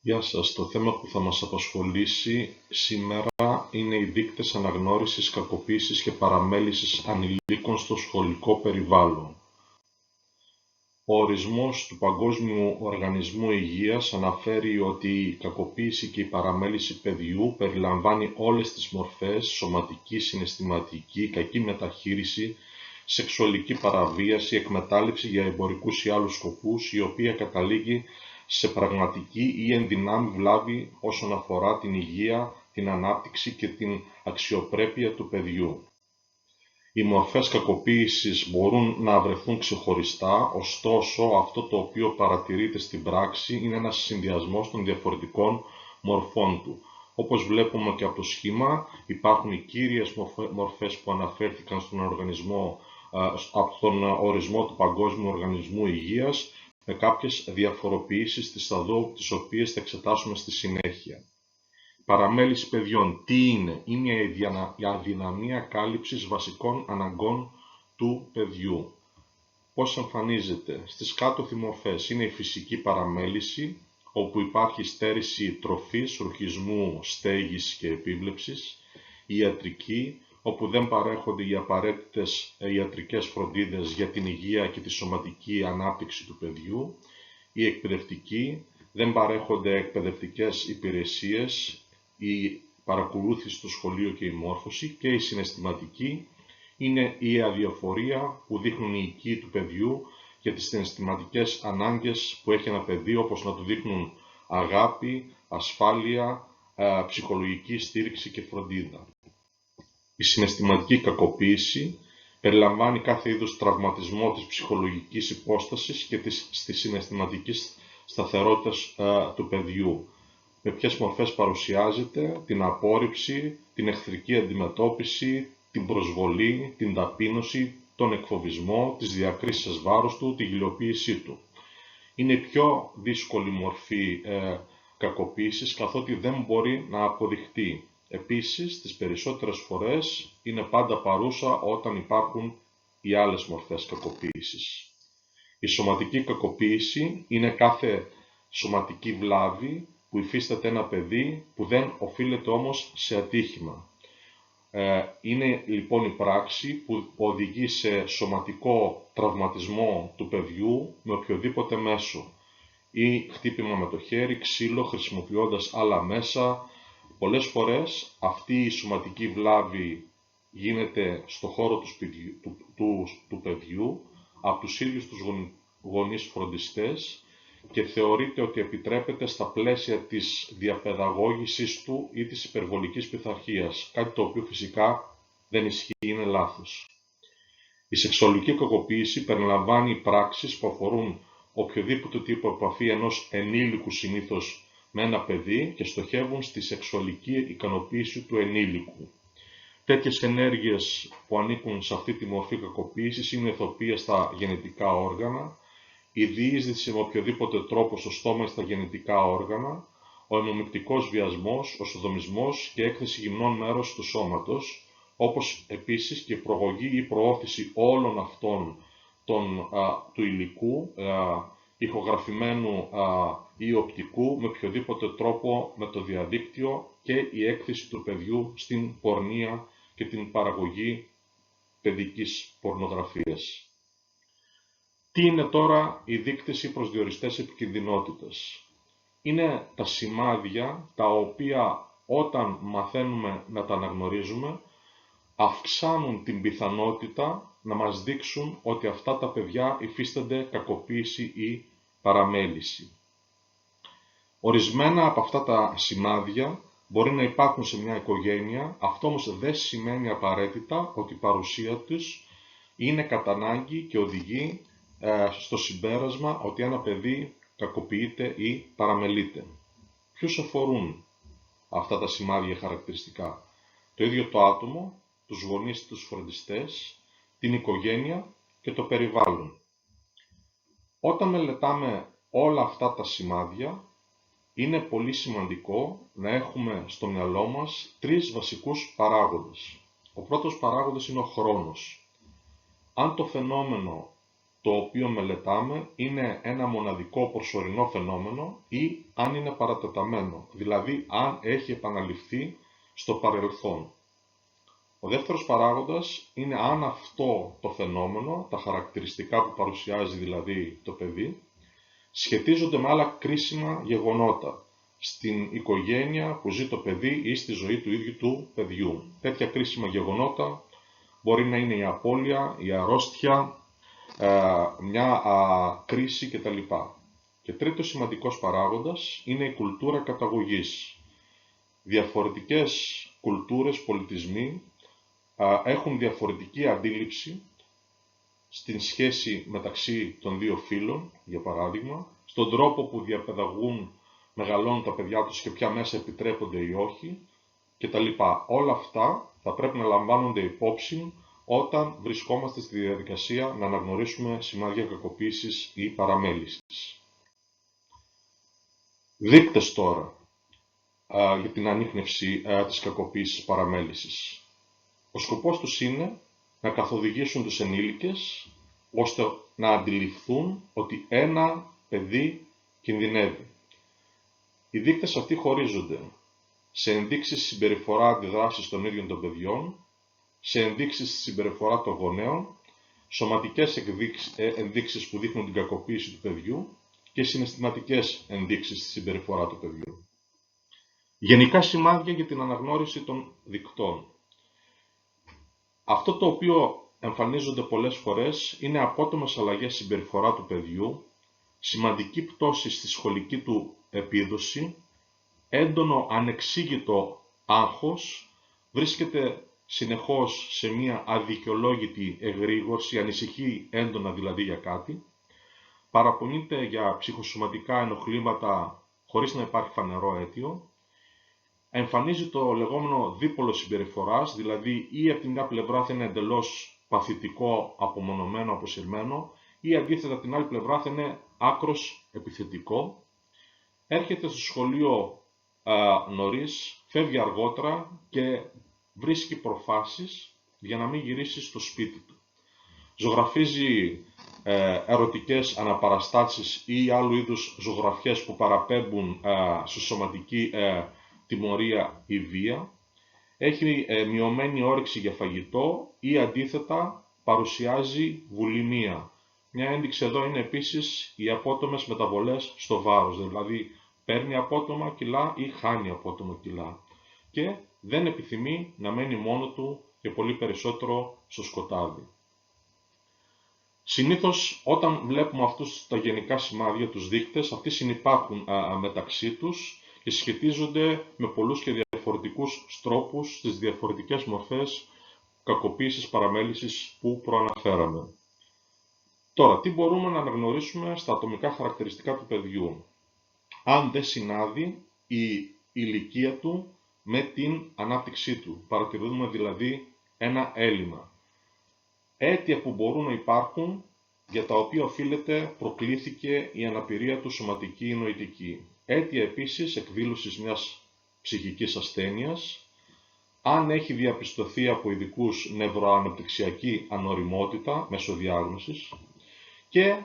Γεια σας. Το θέμα που θα μας απασχολήσει σήμερα είναι οι δείκτες αναγνώρισης κακοποίησης και παραμέλησης ανηλίκων στο σχολικό περιβάλλον. Ο ορισμός του Παγκόσμιου Οργανισμού Υγείας αναφέρει ότι η κακοποίηση και η παραμέληση παιδιού περιλαμβάνει όλες τις μορφές σωματική, συναισθηματική, κακή μεταχείριση, σεξουαλική παραβίαση, εκμετάλλευση για εμπορικούς ή άλλους σκοπούς, η οποία καταλήγει σε πραγματική ή ενδυνάμει βλάβη όσον αφορά την υγεία, την ανάπτυξη και την αξιοπρέπεια του παιδιού. Οι μορφές κακοποίησης μπορούν να βρεθούν ξεχωριστά, ωστόσο αυτό το οποίο παρατηρείται στην πράξη είναι ένας συνδυασμός των διαφορετικών μορφών του. Όπως βλέπουμε και από το σχήμα, υπάρχουν οι κύριες μορφές που αναφέρθηκαν από τον ορισμό του Παγκόσμιου Οργανισμού Υγείας, με κάποιες διαφοροποιήσεις τις οποίες θα εξετάσουμε στη συνέχεια. Παραμέληση παιδιών. Τι είναι? Είναι η αδυναμία κάλυψης βασικών αναγκών του παιδιού. Πώς εμφανίζεται? Στις κάτω μορφές είναι η φυσική παραμέληση, όπου υπάρχει στέρηση τροφής, ρουχισμού, στέγης και επίβλεψης. Η ιατρική, όπου δεν παρέχονται οι απαραίτητες ιατρικές φροντίδες για την υγεία και τη σωματική ανάπτυξη του παιδιού. Η εκπαιδευτική, δεν παρέχονται εκπαιδευτικές υπηρεσίες, η παρακολούθηση στο σχολείο και η μόρφωση. Και η συναισθηματική είναι η αδιαφορία που δείχνουν οι οικοί του παιδιού για τις συναισθηματικές ανάγκες που έχει ένα παιδί, όπως να του δείχνουν αγάπη, ασφάλεια, ψυχολογική στήριξη και φροντίδα. Η συναισθηματική κακοποίηση περιλαμβάνει κάθε είδους τραυματισμό της ψυχολογικής υπόστασης και της συναισθηματικής σταθερότητας του παιδιού. Με ποιες μορφές παρουσιάζεται? Την απόρριψη, την εχθρική αντιμετώπιση, την προσβολή, την ταπείνωση, τον εκφοβισμό, τις διακρίσεις βάρους του, τη γελιοποίησή του. Είναι η πιο δύσκολη μορφή κακοποίησης, καθότι δεν μπορεί να αποδειχτεί. Επίσης, τις περισσότερες φορές είναι πάντα παρούσα όταν υπάρχουν οι άλλες μορφές κακοποίησης. Η σωματική κακοποίηση είναι κάθε σωματική βλάβη που υφίσταται ένα παιδί που δεν οφείλεται όμως σε ατύχημα. Είναι λοιπόν η πράξη που οδηγεί σε σωματικό τραυματισμό του παιδιού με οποιοδήποτε μέσο, ή χτύπημα με το χέρι, ξύλο, χρησιμοποιώντας άλλα μέσα. Πολλές φορές αυτή η σωματική βλάβη γίνεται στο χώρο του παιδιού από τους ίδιους τους γονείς φροντιστές και θεωρείται ότι επιτρέπεται στα πλαίσια της διαπαιδαγώγησης του ή της υπερβολικής πειθαρχίας, κάτι το οποίο φυσικά δεν ισχύει, είναι λάθος. Η σεξουαλική κακοποίηση περιλαμβάνει πράξεις που αφορούν οποιοδήποτε τύπο επαφή ενός ενήλικου συνήθως με ένα παιδί και στοχεύουν στη σεξουαλική ικανοποίηση του ενήλικου. Τέτοιες ενέργειες που ανήκουν σε αυτή τη μορφή κακοποίησης είναι η ηθοποιία στα γεννητικά όργανα, η διείσδυση με οποιοδήποτε τρόπο στο στόμα ή στα γεννητικά όργανα, ο αιμομυκτικός βιασμός, ο σοδομισμός και έκθεση γυμνών μέρος του σώματος, όπως επίσης και η προγωγή ή προώθηση όλων αυτών του υλικού, ηχογραφημένου ή οπτικού, με οποιοδήποτε τρόπο με το διαδίκτυο, και η έκθεση του παιδιού στην πορνεία και την παραγωγή παιδικής πορνογραφίας. Τι είναι τώρα οι δείκτες ή προσδιοριστές επικινδυνότητας? Είναι τα σημάδια τα οποία όταν μαθαίνουμε να τα αναγνωρίζουμε αυξάνουν την πιθανότητα να μας δείξουν ότι αυτά τα παιδιά υφίστανται κακοποίηση ή παραμέληση. Ορισμένα από αυτά τα σημάδια μπορεί να υπάρχουν σε μια οικογένεια, αυτό όμως δεν σημαίνει απαραίτητα ότι η παρουσία τους είναι κατά ανάγκη και οδηγεί στο συμπέρασμα ότι ένα παιδί κακοποιείται ή παραμελείται. Ποιους αφορούν αυτά τα σημάδια χαρακτηριστικά? Το ίδιο το άτομο, τους γονείς, τους φροντιστές, την οικογένεια και το περιβάλλον. Όταν μελετάμε όλα αυτά τα σημάδια, είναι πολύ σημαντικό να έχουμε στο μυαλό μας τρεις βασικούς παράγοντες. Ο πρώτος παράγοντας είναι ο χρόνος. Αν το φαινόμενο το οποίο μελετάμε είναι ένα μοναδικό προσωρινό φαινόμενο ή αν είναι παρατεταμένο, δηλαδή αν έχει επαναληφθεί στο παρελθόν. Ο δεύτερος παράγοντας είναι αν αυτό το φαινόμενο, τα χαρακτηριστικά που παρουσιάζει δηλαδή το παιδί, σχετίζονται με άλλα κρίσιμα γεγονότα στην οικογένεια που ζει το παιδί ή στη ζωή του ίδιου του παιδιού. Τέτοια κρίσιμα γεγονότα μπορεί να είναι η απώλεια, η αρρώστια, μια κρίση κτλ. Και τρίτος σημαντικός παράγοντας είναι η κουλτούρα καταγωγής. Διαφορετικές κουλτούρες, πολιτισμοί έχουν διαφορετική αντίληψη στην σχέση μεταξύ των δύο φύλων, για παράδειγμα, στον τρόπο που διαπαιδαγούν, μεγαλώνουν τα παιδιά τους και ποια μέσα επιτρέπονται ή όχι κτλ. Όλα αυτά θα πρέπει να λαμβάνονται υπόψη όταν βρισκόμαστε στη διαδικασία να αναγνωρίσουμε σημάδια κακοποίησης ή παραμέλησης. Δείκτες τώρα για την ανίχνευση της κακοποίησης παραμέλησης. Ο σκοπός τους είναι να καθοδηγήσουν τους ενήλικες ώστε να αντιληφθούν ότι ένα παιδί κινδυνεύει. Οι δείκτες αυτοί χωρίζονται σε ενδείξεις συμπεριφορά αντιδράσεις των ίδιων των παιδιών, σε ενδείξεις στη συμπεριφορά των γονέων, σωματικές ενδείξεις που δείχνουν την κακοποίηση του παιδιού και συναισθηματικές ενδείξεις στη συμπεριφορά του παιδιού. Γενικά σημάδια για την αναγνώριση των δικτών. Αυτό το οποίο εμφανίζονται πολλές φορές είναι απότομες αλλαγές στη συμπεριφορά του παιδιού, σημαντική πτώση στη σχολική του επίδοση, έντονο ανεξήγητο άγχος, βρίσκεται συνεχώς σε μία αδικαιολόγητη εγρήγορση, ανησυχεί έντονα δηλαδή για κάτι, παραπονείται για ψυχοσωματικά ενοχλήματα χωρίς να υπάρχει φανερό αίτιο, εμφανίζει το λεγόμενο δίπολο συμπεριφοράς, δηλαδή ή από την μια πλευρά θα είναι εντελώς παθητικό, απομονωμένο, αποσυρμένο, ή αντίθετα από την άλλη πλευρά θα είναι άκρος επιθετικό, έρχεται στο σχολείο νωρίς, φεύγει αργότερα και βρίσκει προφάσεις για να μην γυρίσει στο σπίτι του. Ζωγραφίζει ερωτικές αναπαραστάσεις ή άλλου είδους ζωγραφιές που παραπέμπουν στη σωματική τιμωρία ή βία, έχει μειωμένη όρεξη για φαγητό ή αντίθετα παρουσιάζει βουλημία. Μια ένδειξη εδώ είναι επίσης οι απότομες μεταβολές στο βάρος, δηλαδή παίρνει απότομα κιλά ή χάνει απότομα κιλά και δεν επιθυμεί να μένει μόνο του και πολύ περισσότερο στο σκοτάδι. Συνήθως όταν βλέπουμε αυτούς τα γενικά σημάδια, τους δείκτες, αυτοί συνυπάρχουν μεταξύ τους και σχετίζονται με πολλούς και διαφορετικούς τρόπους στις διαφορετικές μορφές κακοποίησης παραμέλησης που προαναφέραμε. Τώρα, τι μπορούμε να αναγνωρίσουμε στα ατομικά χαρακτηριστικά του παιδιού, αν δεν συνάδει η ηλικία του με την ανάπτυξή του. Παρατηρούμε δηλαδή ένα έλλειμμα. Αίτια που μπορούν να υπάρχουν για τα οποία προκλήθηκε η αναπηρία του σωματική ή νοητική. Αίτια επίσης εκδήλωσης μιας ψυχικής ασθένειας, αν έχει διαπιστωθεί από ειδικούς νευροαναπτυξιακή ανοριμότητα μέσω διάγνωσης και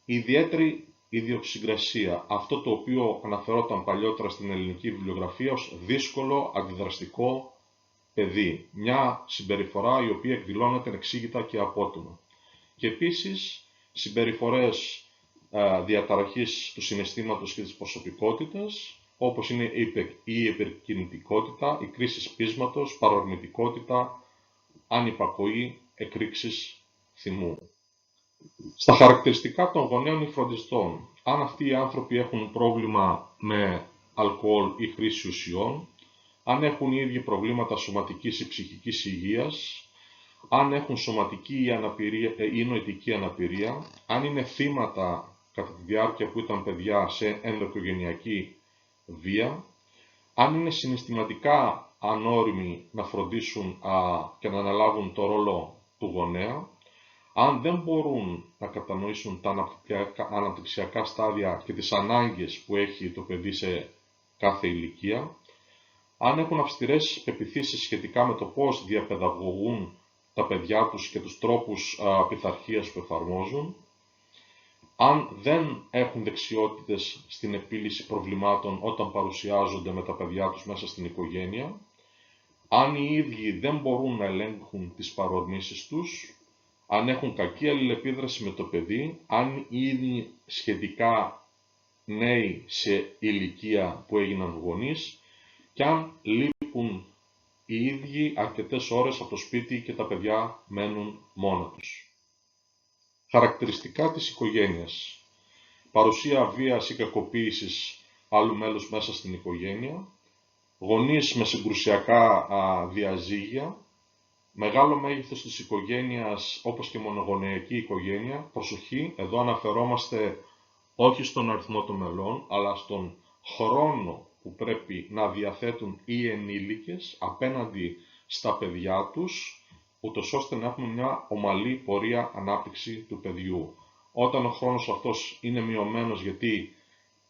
ιδιαίτερη ιδιοσυγκρασία, αυτό το οποίο αναφερόταν παλιότερα στην ελληνική βιβλιογραφία ως δύσκολο αντιδραστικό παιδί, μια συμπεριφορά η οποία εκδηλώνεται ανεξήγητα και απότομα. Και επίσης συμπεριφορές διαταραχής του συναισθήματος και της προσωπικότητας, όπως είναι η υπερκινητικότητα, η κρίση πείσματος, παρορμητικότητα, ανυπακοή, εκρήξεις θυμού. Στα χαρακτηριστικά των γονέων ή φροντιστών, αν αυτοί οι άνθρωποι έχουν πρόβλημα με αλκοόλ ή χρήση ουσιών, αν έχουν οι ίδιοι προβλήματα σωματικής ή ψυχικής υγείας, αν έχουν σωματική ή νοητική αναπηρία, αν είναι θύματα κατά τη διάρκεια που ήταν παιδιά σε ενδοοικογενειακή βία, αν είναι συναισθηματικά ανώριμοι να φροντίσουν και να αναλάβουν το ρόλο του γονέα, αν δεν μπορούν να κατανοήσουν τα αναπτυξιακά στάδια και τις ανάγκες που έχει το παιδί σε κάθε ηλικία, αν έχουν αυστηρές πεποιθήσεις σχετικά με το πώς διαπαιδαγωγούν τα παιδιά τους και τους τρόπους πειθαρχίας που εφαρμόζουν, αν δεν έχουν δεξιότητες στην επίλυση προβλημάτων όταν παρουσιάζονται με τα παιδιά τους μέσα στην οικογένεια, αν οι ίδιοι δεν μπορούν να ελέγχουν τις παρορμήσεις τους, αν έχουν κακή αλληλεπίδραση με το παιδί, αν οι ίδιοι σχετικά νέοι σε ηλικία που έγιναν γονείς και αν λείπουν οι ίδιοι αρκετές ώρες από το σπίτι και τα παιδιά μένουν μόνα τους. Χαρακτηριστικά της οικογένειας. Παρουσία βίας ή κακοποίησης άλλου μέλους μέσα στην οικογένεια, γονείς με συγκρουσιακά διαζύγια, μεγάλο μέγεθος της οικογένειας όπως και μονογονεϊκή οικογένεια. Προσοχή, εδώ αναφερόμαστε όχι στον αριθμό των μελών, αλλά στον χρόνο που πρέπει να διαθέτουν οι ενήλικες απέναντι στα παιδιά τους, ούτως ώστε να έχουμε μια ομαλή πορεία ανάπτυξη του παιδιού. Όταν ο χρόνος αυτός είναι μειωμένος γιατί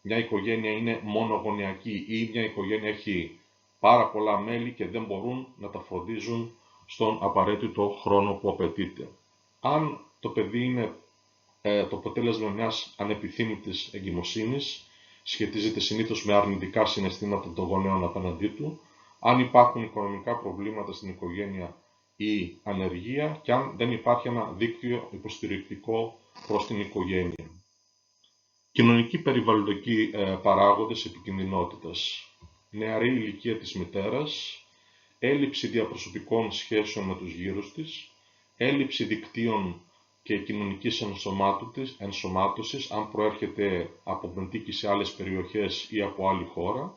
μια οικογένεια είναι μονογονεϊκή ή μια οικογένεια έχει πάρα πολλά μέλη και δεν μπορούν να τα φροντίζουν στον απαραίτητο χρόνο που απαιτείται. Αν το παιδί είναι το αποτέλεσμα μιας ανεπιθύμητης εγκυμοσύνης, σχετίζεται συνήθως με αρνητικά συναισθήματα των γονέων απέναντί του, αν υπάρχουν οικονομικά προβλήματα στην οικογένεια ή ανεργία και αν δεν υπάρχει ένα δίκτυο υποστηρικτικό προς την οικογένεια. Κοινωνικοί περιβαλλοντικοί παράγοντες επικινδυνότητας. Νεαρή ηλικία της μητέρας, έλλειψη διαπροσωπικών σχέσεων με τους γύρους της, έλλειψη δικτύων και κοινωνικής ενσωμάτωσης, αν προέρχεται από μετοίκη σε άλλες περιοχές ή από άλλη χώρα,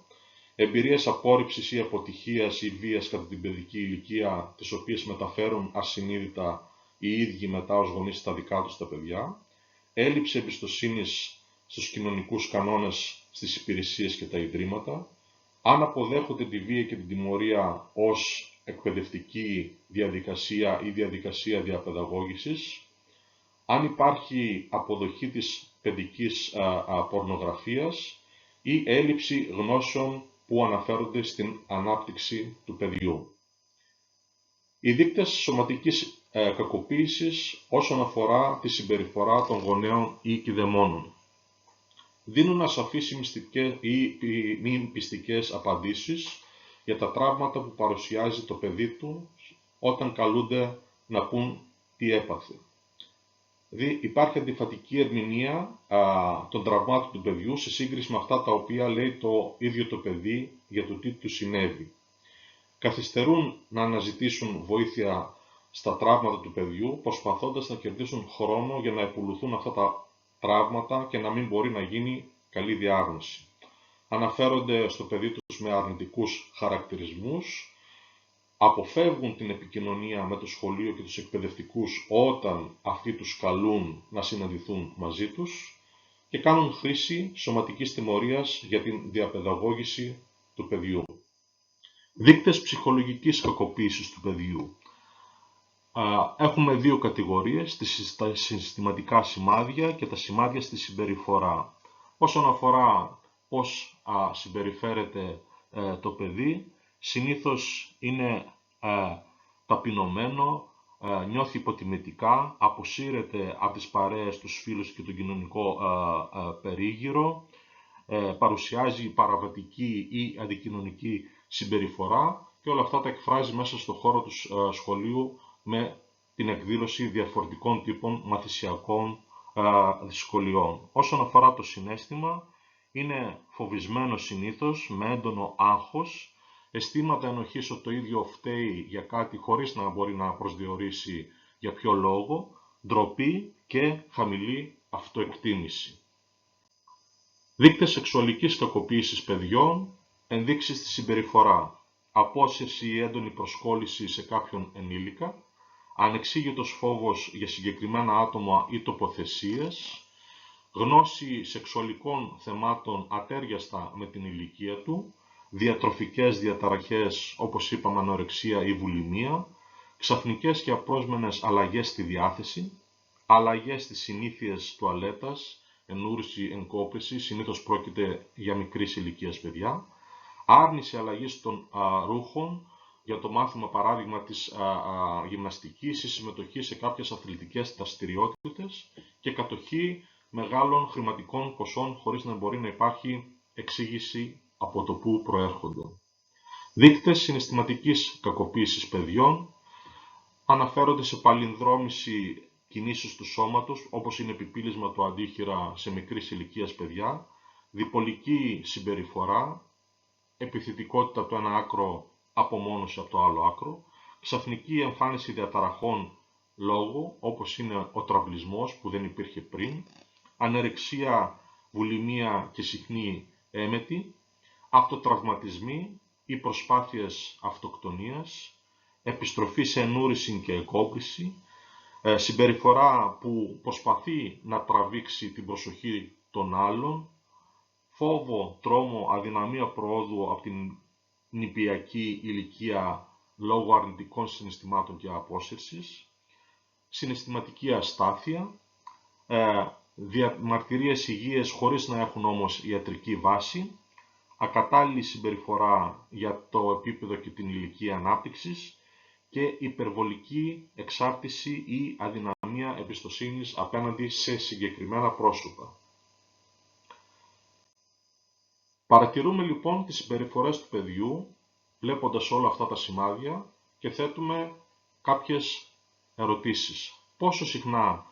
εμπειρίες απόρριψης ή αποτυχίας ή βίας κατά την παιδική ηλικία, τις οποίες μεταφέρουν ασυνείδητα οι ίδιοι μετά ως γονείς στα δικά τους τα παιδιά, έλλειψη εμπιστοσύνης στους κοινωνικούς κανόνες, στις υπηρεσίες και τα ιδρύματα, αν αποδέχονται τη βία και την τιμωρία ως εκπαιδευτική διαδικασία ή διαδικασία διαπαιδαγώγησης, αν υπάρχει αποδοχή της παιδικής πορνογραφίας ή έλλειψη γνώσεων που αναφέρονται στην ανάπτυξη του παιδιού. Οι δείκτες σωματικής κακοποίησης όσον αφορά τη συμπεριφορά των γονέων ή κηδεμόνων. Δίνουν ασαφείς ή μη πιστικές απαντήσεις για τα τραύματα που παρουσιάζει το παιδί του όταν καλούνται να πούν τι έπαθε. Υπάρχει αντιφατική ερμηνεία των τραυμάτων του παιδιού σε σύγκριση με αυτά τα οποία λέει το ίδιο το παιδί για το τι του συνέβη. Καθυστερούν να αναζητήσουν βοήθεια στα τραύματα του παιδιού, προσπαθώντας να κερδίσουν χρόνο για να επουλωθούν αυτά τα τραύματα και να μην μπορεί να γίνει καλή διάγνωση. Αναφέρονται στο παιδί τους με αρνητικούς χαρακτηρισμούς, αποφεύγουν την επικοινωνία με το σχολείο και τους εκπαιδευτικούς όταν αυτοί τους καλούν να συναντηθούν μαζί τους και κάνουν χρήση σωματικής τιμωρίας για την διαπαιδαγώγηση του παιδιού. Δείκτες ψυχολογικής κακοποίησης του παιδιού. Έχουμε δύο κατηγορίες, τα συστηματικά σημάδια και τα σημάδια στη συμπεριφορά. Όσον αφορά πώς συμπεριφέρεται το παιδί, συνήθως είναι ταπεινωμένο, νιώθει υποτιμητικά, αποσύρεται από τις παρέες, τους φίλους και τον κοινωνικό περίγυρο, παρουσιάζει παραβατική ή αντικοινωνική συμπεριφορά και όλα αυτά τα εκφράζει μέσα στο χώρο του σχολείου με την εκδήλωση διαφορετικών τύπων μαθησιακών δυσκολιών. Όσον αφορά το συναίσθημα, είναι φοβισμένο συνήθως, με έντονο άγχος, αισθήματα ενοχής ότι το ίδιο φταίει για κάτι χωρίς να μπορεί να προσδιορίσει για ποιο λόγο, ντροπή και χαμηλή αυτοεκτίμηση. Δείκτες σεξουαλικής κακοποίησης παιδιών, ενδείξεις στη συμπεριφορά, απόσυρση ή έντονη προσκόλληση σε κάποιον ενήλικα, ανεξήγητος φόβος για συγκεκριμένα άτομα ή τοποθεσίες, γνώση σεξουαλικών θεμάτων ατέριαστα με την ηλικία του, διατροφικές διαταραχές όπως είπαμε ανορεξία ή βουλημία, ξαφνικές και απρόσμενες αλλαγές στη διάθεση, αλλαγές στις συνήθειες τουαλέτας, ενούρηση, εγκόπηση, συνήθως πρόκειται για μικρής ηλικίας παιδιά, άρνηση αλλαγής των ρούχων για το μάθημα παράδειγμα της γυμναστικής ή συμμετοχή σε κάποιες αθλητικές δραστηριότητες και κατοχή μεγάλων χρηματικών ποσών χωρίς να μπορεί να υπάρχει εξήγηση από το πού προέρχονται. Δείκτες συναισθηματικής κακοποίησης παιδιών αναφέρονται σε παλινδρόμηση κινήσεως του σώματος, όπως είναι επιπύλισμα του αντίχειρα σε μικρής ηλικίας παιδιά, διπολική συμπεριφορά, επιθετικότητα από το ένα άκρο, απομόνωση από το άλλο άκρο, ξαφνική εμφάνιση διαταραχών λόγου, όπως είναι ο τραυλισμός που δεν υπήρχε πριν, ανερεξία, βουλημία και συχνή έμετη, αυτοτραυματισμοί ή προσπάθειες αυτοκτονίας, επιστροφή σε εννούρηση και εκόπληση, συμπεριφορά που προσπαθεί να τραβήξει την προσοχή των άλλων, φόβο, τρόμο, αδυναμία προόδου από την νηπιακή ηλικία λόγω αρνητικών συναισθημάτων και απόσυρσης, συναισθηματική αστάθεια, διαμαρτυρίες υγείας χωρίς να έχουν όμως ιατρική βάση, ακατάλληλη συμπεριφορά για το επίπεδο και την ηλικία ανάπτυξης και υπερβολική εξάρτηση ή αδυναμία εμπιστοσύνης απέναντι σε συγκεκριμένα πρόσωπα. Παρατηρούμε λοιπόν τις συμπεριφορές του παιδιού, βλέποντας όλα αυτά τα σημάδια και θέτουμε κάποιες ερωτήσεις. Πόσο συχνά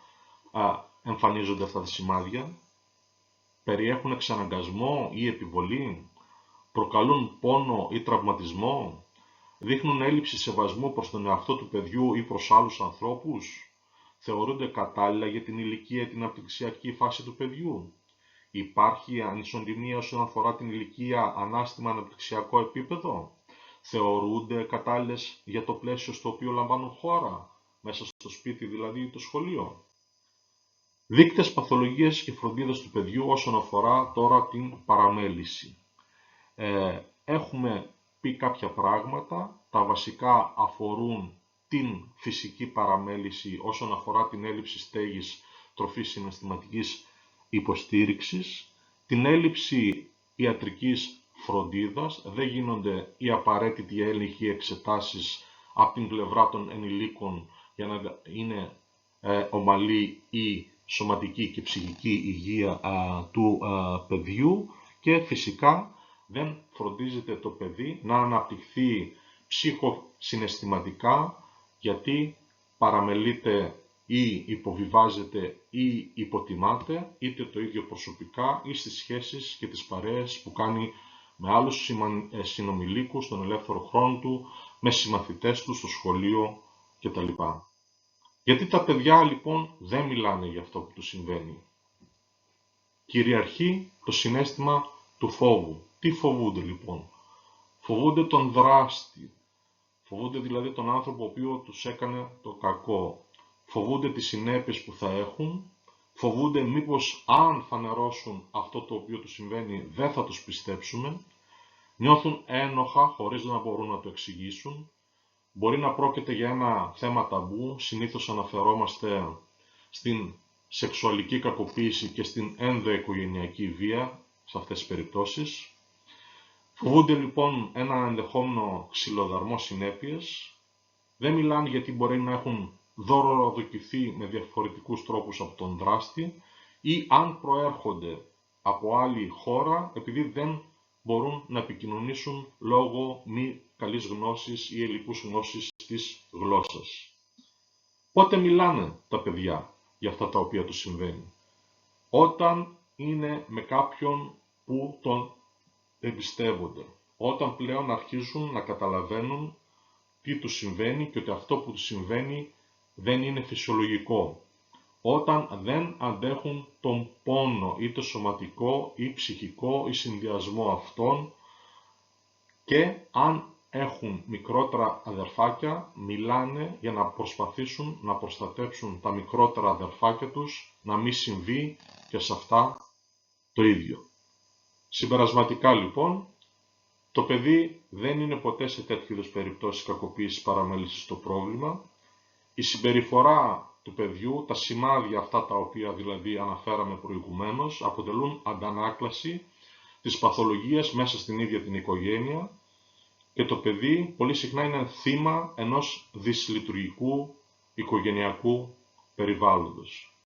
εμφανίζονται αυτά τα σημάδια, περιέχουν εξαναγκασμό ή επιβολή, προκαλούν πόνο ή τραυματισμό, δείχνουν έλλειψη σεβασμού προς τον εαυτό του παιδιού ή προς άλλους ανθρώπους, θεωρούνται κατάλληλα για την ηλικία ή την αναπτυξιακή φάση του παιδιού, υπάρχει ανισοτιμία όσον αφορά την ηλικία ανάστημα αναπτυξιακό επίπεδο, θεωρούνται κατάλληλες για το πλαίσιο στο οποίο λαμβάνουν χώρα, μέσα στο σπίτι δηλαδή ή το σχολείο. Δείκτες παθολογίας και φροντίδας του παιδιού όσον αφορά τώρα την παραμέληση. Έχουμε πει κάποια πράγματα, τα βασικά αφορούν την φυσική παραμέληση όσον αφορά την έλλειψη στέγης, τροφής, συναισθηματικής υποστήριξης, την έλλειψη ιατρικής φροντίδας, δεν γίνονται οι απαραίτητοι έλεγχοι εξετάσεις από την πλευρά των ενηλίκων για να είναι ομαλή η σωματική και ψυχική υγεία του παιδιού και φυσικά δεν φροντίζεται το παιδί να αναπτυχθεί ψυχοσυναισθηματικά γιατί παραμελείται ή υποβιβάζεται ή υποτιμάται είτε το ίδιο προσωπικά ή στις σχέσεις και τις παρέες που κάνει με άλλους συνομιλίκους στον ελεύθερο χρόνο του, με συμμαθητές του στο σχολείο κτλ. Γιατί τα παιδιά λοιπόν δεν μιλάνε για αυτό που τους συμβαίνει. Κυριαρχεί το συναίσθημα του φόβου. Τι φοβούνται λοιπόν? Φοβούνται τον δράστη. Φοβούνται δηλαδή τον άνθρωπο ο οποίος τους έκανε το κακό. Φοβούνται τις συνέπειες που θα έχουν. Φοβούνται μήπως αν φανερώσουν αυτό το οποίο τους συμβαίνει δεν θα τους πιστέψουμε. Νιώθουν ένοχα χωρίς να μπορούν να το εξηγήσουν. Μπορεί να πρόκειται για ένα θέμα ταμπού, συνήθως αναφερόμαστε στην σεξουαλική κακοποίηση και στην ενδοοικογενειακή βία σε αυτές τις περιπτώσεις. Φοβούνται λοιπόν ένα ενδεχόμενο ξυλοδαρμό συνέπειες. Δεν μιλάνε γιατί μπορεί να έχουν δωροδοκηθεί με διαφορετικούς τρόπους από τον δράστη ή αν προέρχονται από άλλη χώρα επειδή δεν μπορούν να επικοινωνήσουν λόγω μη καλής γνώσης ή ελλειπούς γνώσης της γλώσσας. Πότε μιλάνε τα παιδιά για αυτά τα οποία τους συμβαίνει? Όταν είναι με κάποιον που τον εμπιστεύονται. Όταν πλέον αρχίζουν να καταλαβαίνουν τι τους συμβαίνει και ότι αυτό που τους συμβαίνει δεν είναι φυσιολογικό. Όταν δεν αντέχουν τον πόνο, είτε σωματικό ή ψυχικό ή συνδυασμό αυτών και αν έχουν μικρότερα αδερφάκια, μιλάνε για να προσπαθήσουν να προστατέψουν τα μικρότερα αδερφάκια τους, να μην συμβεί και σε αυτά το ίδιο. Συμπερασματικά λοιπόν, το παιδί δεν είναι ποτέ σε τέτοιου είδους περιπτώσεις κακοποίησης παραμέλησης το πρόβλημα. Η συμπεριφορά του παιδιού, τα σημάδια αυτά τα οποία δηλαδή αναφέραμε προηγουμένως, αποτελούν αντανάκλαση της παθολογίας μέσα στην ίδια την οικογένεια και το παιδί πολύ συχνά είναι θύμα ενός δυσλειτουργικού οικογενειακού περιβάλλοντος.